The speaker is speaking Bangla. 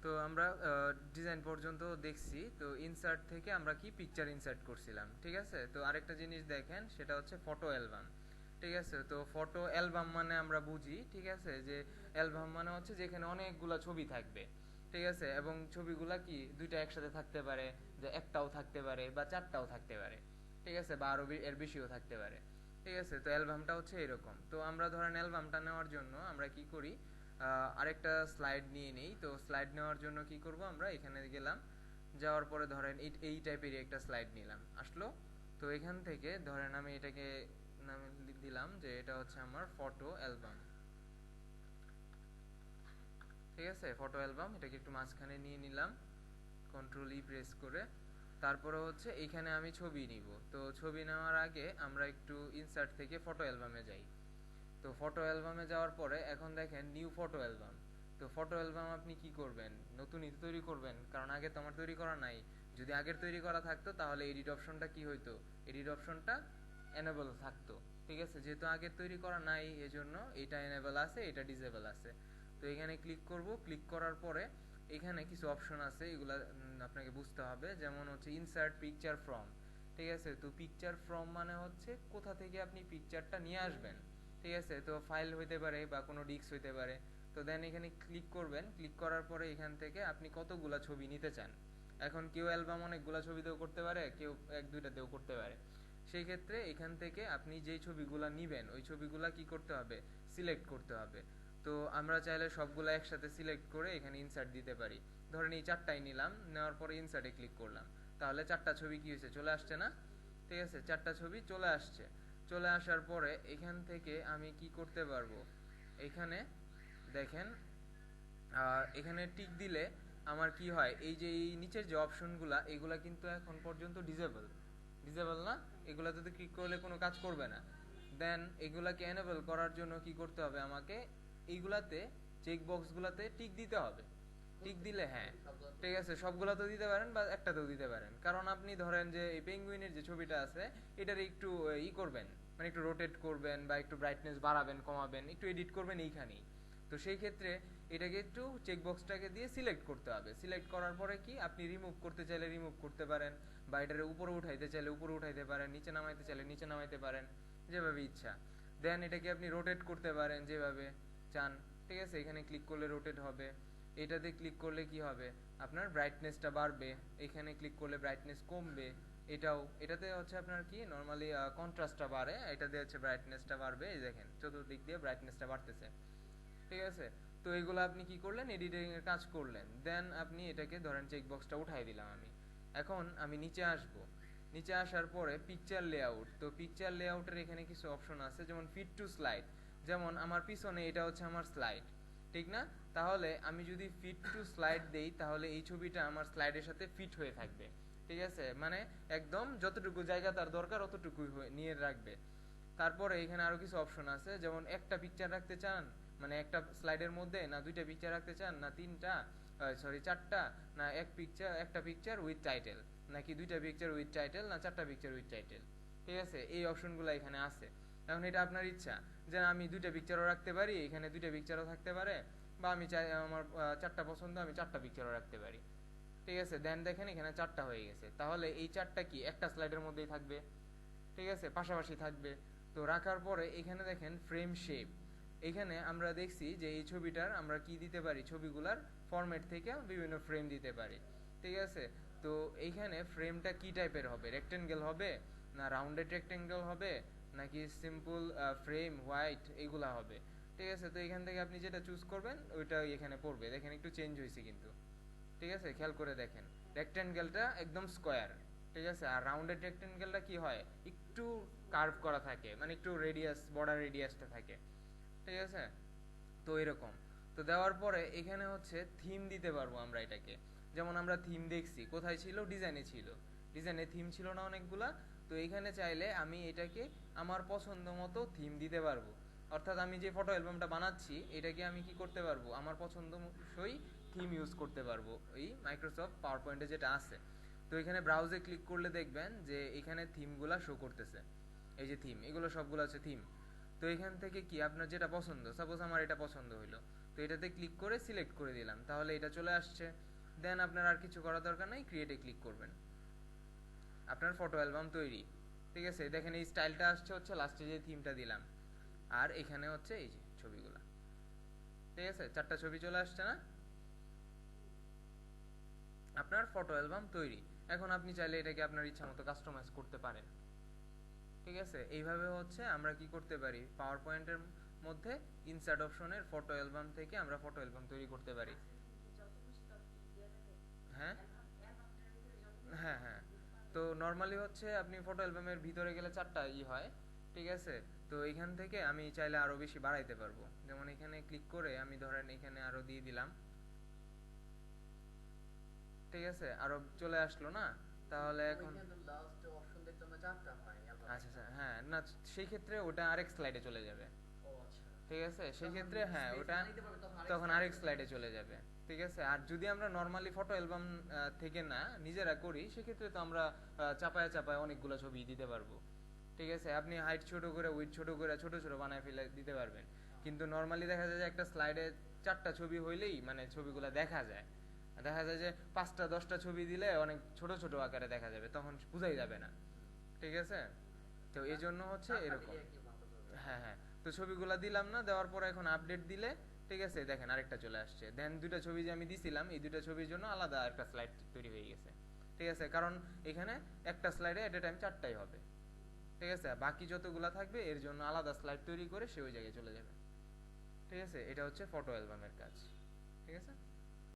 তো আমরা ডিজাইন পর্যন্ত দেখছি, তো ইনসার্ট থেকে আমরা কি পিকচার ইনসার্ট করছিলাম, ঠিক আছে। তো আরেকটা জিনিস দেখেন, সেটা হচ্ছে ফটো অ্যালবাম, ঠিক আছে। তো ফটো অ্যালবাম মানে আমরা বুঝি, ঠিক আছে, যে অ্যালবাম মানে হচ্ছে যেখানে অনেকগুলা ছবি থাকবে, ঠিক আছে, এবং ছবিগুলা কি দুইটা একসাথে থাকতে পারে, যে একটাও থাকতে পারে বা চারটাও থাকতে পারে, ঠিক আছে, বা আরো এর বেশিও থাকতে পারে, ঠিক আছে। তো অ্যালবামটা হচ্ছে এরকম। তো আমরা ধরেন অ্যালবামটা নেওয়ার জন্য আমরা কি করি, আরেকটা স্লাইড নিয়ে নেই। তো স্লাইড নেওয়ার জন্য কি করব, আমরা এখানে গেলাম, যাওয়ার পরে ধরেন এই টাইপেরই একটা স্লাইড নিলাম, আসলো। তো এখান থেকে ধরেন আমি এটাকে নাম দিলাম যে এটা হচ্ছে আমার ফটো অ্যালবাম, ঠিক আছে, ফটো অ্যালবাম। এটাকে একটু মাঝখানে নিয়ে নিলাম, কন্ট্রোল ই প্রেস করে। তারপরে হচ্ছে এইখানে আমি ছবি নিব। তো ছবি নেওয়ার আগে আমরা একটু ইনসার্ট থেকে ফটো অ্যালবামে যাই। তো ফটো অ্যালবামে যাওয়ার পরে এখন দেখেন নিউ ফটো অ্যালবাম। তো ফটো অ্যালবাম আপনি কি করবেন, নতুনই তো তৈরি করবেন, কারণ আগে তো আমার তৈরি করা নাই। যদি আগের তৈরি করা থাকতো তাহলে এডিট অপশনটা কি হইতো, এডিট অপশনটা এনেবল থাকতো, ঠিক আছে। যেহেতু আগের তৈরি করা নাই, এজন্য এটা এনেবল আছে, এটা ডিসেবল আছে। তো এখানে ক্লিক করব, ক্লিক করার পরে এখানে কিছু অপশন আছে, এগুলা আপনাকে বুঝতে হবে। যেমন হচ্ছে ইনসার্ট পিকচার ফ্রম, ঠিক আছে। তো পিকচার ফ্রম মানে হচ্ছে কোথা থেকে আপনি পিকচারটা নিয়ে আসবেন, ঠিক আছে। তো ফাইল হইতে পারে বা কোনো ডিস্ক হইতে পারে। তো দেন এখানে ক্লিক করবেন, ক্লিক করার পরে এখান থেকে আপনি কতগুলা ছবি নিতে চান। এখন কেউ অ্যালবাম অনেকগুলা ছবিতেও করতে পারে, কেউ এক দুইটাতেও করতে পারে। সেই ক্ষেত্রে এখান থেকে আপনি যেই ছবিগুলা নিবেন ওই ছবিগুলা কি করতে হবে, সিলেক্ট করতে হবে। তো আমরা চাইলে সবগুলা একসাথে সিলেক্ট করে এখানে ইনসার্ট দিতে পারি। ধরেন এই চারটাই নিলাম, নেওয়ার পরে ইনসার্টে ক্লিক করলাম, তাহলে চারটা ছবি কি হয়েছে, চলে আসছে না, ঠিক আছে, চারটা ছবি চলে আসছে। চলে আসার পরে এখান থেকে আমি কি করতে পারবো, এখানে দেখেন, এখানে টিক দিলে আমার কি হয়, এই যে এই নিচের যে অপশনগুলা এগুলা কিন্তু এখন পর্যন্ত ডিজেবল, ডিজেবল না, এগুলাতে তো ক্লিক করলে কোনো কাজ করবে না। দেন এগুলাকে এনেবল করার জন্য কি করতে হবে আমাকে, এইগুলাতে চেক বক্সগুলাতে টিক দিতে হবে। টিক দিলে হ্যাঁ, ঠিক আছে, সবগুলা তো দিতে পারেন বা একটাতেও দিতে পারেন, কারণ আপনি ধরেন যে এই পেঙ্গুইনের যে ছবিটা আছে এটার একটু ই করবেন, মানে একটু রোটেট করবেন বা একটু ব্রাইটনেস বাড়াবেন কমাবেন, একটু এডিট করবেন এইখানেই। তো সেই ক্ষেত্রে এটাকে একটু চেকবক্সটাকে দিয়ে সিলেক্ট করতে হবে। সিলেক্ট করার পরে কি আপনি রিমুভ করতে চাইলে রিমুভ করতে পারেন, বা এটার উপরে উঠাইতে চাইলে উপরে উঠাইতে পারেন, নিচে নামাইতে চাইলে নিচে নামাইতে পারেন, যেভাবে ইচ্ছা। দেন এটাকে আপনি রোটেট করতে পারেন যেভাবে চান, ঠিক আছে। এখানে ক্লিক করলে রোটেট হবে। এটাতে ক্লিক করলে কি হবে, আপনার ব্রাইটনেসটা বাড়বে। এখানে ক্লিক করলে ব্রাইটনেস কমবে। এটাতে হচ্ছে আপনার কি নর্মালি কন্ট্রাস্টটা বাড়ে, এটাতে হচ্ছে ব্রাইটনেসটা বাড়বে। এই দেখেন চতুর্দিক দিয়ে ব্রাইটনেসটা বাড়তেছে, ঠিক আছে। তো এইগুলো আপনি কি করলেন, এডিটিং এর কাজ করলেন। দেন আপনি এটাকে ধরেন চেকবক্সটা উঠাই দিলাম আমি। এখন আমি নিচে আসব, নিচে আসার পরে পিকচার লেআউট। তো পিকচার লেআউটের এখানে কিছু অপশন আছে, যেমন ফিট টু স্লাইড। যেমন আমার পিছনে এটা হচ্ছে আমার স্লাইড, ঠিক না। তাহলে আমি যদি ফিট টু স্লাইড দেই তাহলে এই ছবিটা আমার স্লাইডের সাথে ফিট হয়ে থাকবে, ঠিক আছে, মানে একদম যতটুকু জায়গা তার দরকার অতটুকুই নিয়ে রাখবে। তারপরে এখানে আরো কিছু অপশন আছে, যেমন একটা পিকচার রাখতে চান, মানে একটা স্লাইডের মধ্যে না দুইটা পিকচার রাখতে চান, না তিনটা, সরি চারটা, না একটা পিকচার উইথ টাইটেল, নাকি দুইটা পিকচার উইথ টাইটেল, না চারটা পিকচার উইথ টাইটেল, ঠিক আছে। এই অপশনগুলো এখানে আছে। এখন এটা আপনার ইচ্ছা, যে আমি দুইটা পিকচারও রাখতে পারি, এখানে দুইটা পিকচারও থাকতে পারে, বা আমি চাই আমার চারটা পছন্দ, আমি চারটা পিকচারও রাখতে পারি, ঠিক আছে। দেন দেখেন এখানে চারটা হয়ে গেছে, তাহলে এই চারটা কি একটা স্লাইডের মধ্যেই থাকবে, ঠিক আছে, পাশাপাশি থাকবে। তো রাখার পরে এখানে দেখেন ফ্রেম শেপ, এখানে আমরা দেখছি যে এই ছবিটার আমরা কি দিতে পারি, ছবিগুলার ফরম্যাট থেকে বিভিন্ন ফ্রেম দিতে পারি, ঠিক আছে। তো এইখানে ফ্রেমটা কি টাইপের হবে, রেক্টেঙ্গেল হবে, না রাউন্ডেড রেক্টেঙ্গেল হবে, নাকি সিম্পল ফ্রেম হোয়াইট, এইগুলা হবে, ঠিক আছে। তো এখান থেকে আপনি যেটা চুজ করবেন ওইটা এখানে পড়বে। দেখেন একটু চেঞ্জ হয়েছে কিন্তু, ঠিক আছে, খেয়াল করে দেখেন। রেক্টেঙ্গেলটা একদম স্কোয়ার, ঠিক আছে, আর রাউন্ডেড রেক্টেঙ্গেলটা কি হয়, একটু কার্ভ করা থাকে, মানে একটু রেডিয়াস, বর্ডার রেডিয়াসটা থাকে, ঠিক আছে। তো এরকম। তো দেওয়ার পরে এখানে হচ্ছে থিম দিতে পারবো আমরা এটাকে। যেমন আমরা থিম দেখছি কোথায় ছিল, ডিজাইনে ছিল, ডিজাইনে থিম ছিল না অনেকগুলা। তো এখানে চাইলে আমি এটাকে আমার পছন্দ মতো থিম দিতে পারবো। অর্থাৎ আমি যে ফটো অ্যালবামটা বানাচ্ছি এটাকে আমি কি করতে পারবো, আমার পছন্দসই থিম ইউজ করতে পারবো এই মাইক্রোসফট পাওয়ার পয়েন্টে যেটা আছে। তো এখানে ব্রাউজে ক্লিক করলে দেখবেন যে এখানে থিমগুলা শো করতেছে। এই যে থিম, এগুলো সবগুলো আছে থিম। তো এখান থেকে কি আপনার যেটা পছন্দ, সাপোজ আমার এটা পছন্দ হইলো, তো তো এটাতে ক্লিক করে সিলেক্ট করে দিলাম, তাহলে এটা চলে আসছে। দেন আপনার আর কিছু করার দরকার নাই, ক্রিয়েটে ক্লিক করবেন, আপনার ফটো অ্যালবাম তৈরি। ঠিক আছে, দেখেন এই স্টাইলটা আসছে হচ্ছে লাস্টে যে থিমটা দিলাম, আর এখানে হচ্ছে এই যে ছবিগুলা। ঠিক আছে, 4টা ছবি চলে আসছে না? আপনার ফটো অ্যালবাম তৈরি। এখন আপনি চাইলে এটাকে আপনার ইচ্ছা মতো কাস্টমাইজ করতে পারেন। ঠিক আছে, এইভাবে হচ্ছে আমরা কি করতে পারি, পাওয়ার পয়েন্টের মধ্যে ইনসার্ট অপশনের ফটো অ্যালবাম থেকে আমরা ফটো অ্যালবাম তৈরি করতে পারি। হ্যাঁ হ্যাঁ হ্যাঁ, তো নর্মালি হচ্ছে আপনি ফটো অ্যালবামের ভিতরে গেলে 4টা হয়। ঠিক আছে, তো এখান থেকে আমি চাইলে আরো বেশি বাড়াইতে পারবো, যেমন এখানে ক্লিক করে আমি ধরেন এখানে আরো দিয়ে দিলাম। ঠিক আছে, আরো চলে আসলো না? তাহলে এখন আচ্ছা আচ্ছা, হ্যাঁ না, সেই ক্ষেত্রে ওটা আরেক স্লাইডে চলে যাবে। ঠিক আছে, সেই ক্ষেত্রে হ্যাঁ ওটা তখন আরেক স্লাইডে চলে যাবে। ঠিক আছে, আর যদি আমরা নর্মালি ফটো অ্যালবাম থেকে না নিজেরা করি, সেক্ষেত্রে তো আমরা চাপায় চাপায় অনেকগুলো ছবি দিতে পারবো। ঠিক আছে, আপনি হাইট ছোট করে উইথ ছোট করে ছোট ছোট বানায় ফেলে দিতে পারবেন। কিন্তু নর্মালি দেখা যায় যে একটা স্লাইডে 4টা ছবি হইলেই মানে ছবিগুলো দেখা যায়, দেখা যায় যে 5টা 10টা ছবি দিলে অনেক ছোট ছোট আকারে দেখা যাবে, তখন বোঝাই যাবে না। ঠিক আছে, তো এই জন্য হচ্ছে এরকম। হ্যাঁ হ্যাঁ, তো ছবিগুলা দিলাম না, দেওয়ার পর এখন আপডেট দিলে ঠিক আছে দেখেন আরেকটা চলে আসছে। দেন 2টা ছবি যে আমি দিছিলাম, এই 2টা ছবির জন্য আলাদা একটা স্লাইড তৈরি হয়ে গেছে। ঠিক আছে, কারণ এখানে একটা স্লাইডে এট এ টাইম 4টাই হবে। ঠিক আছে, বাকি যতগুলা থাকবে এর জন্য আলাদা স্লাইড তৈরি করে সে ওই জায়গায় চলে যাবে। ঠিক আছে, এটা হচ্ছে ফটো অ্যালবামের কাজ। ঠিক আছে।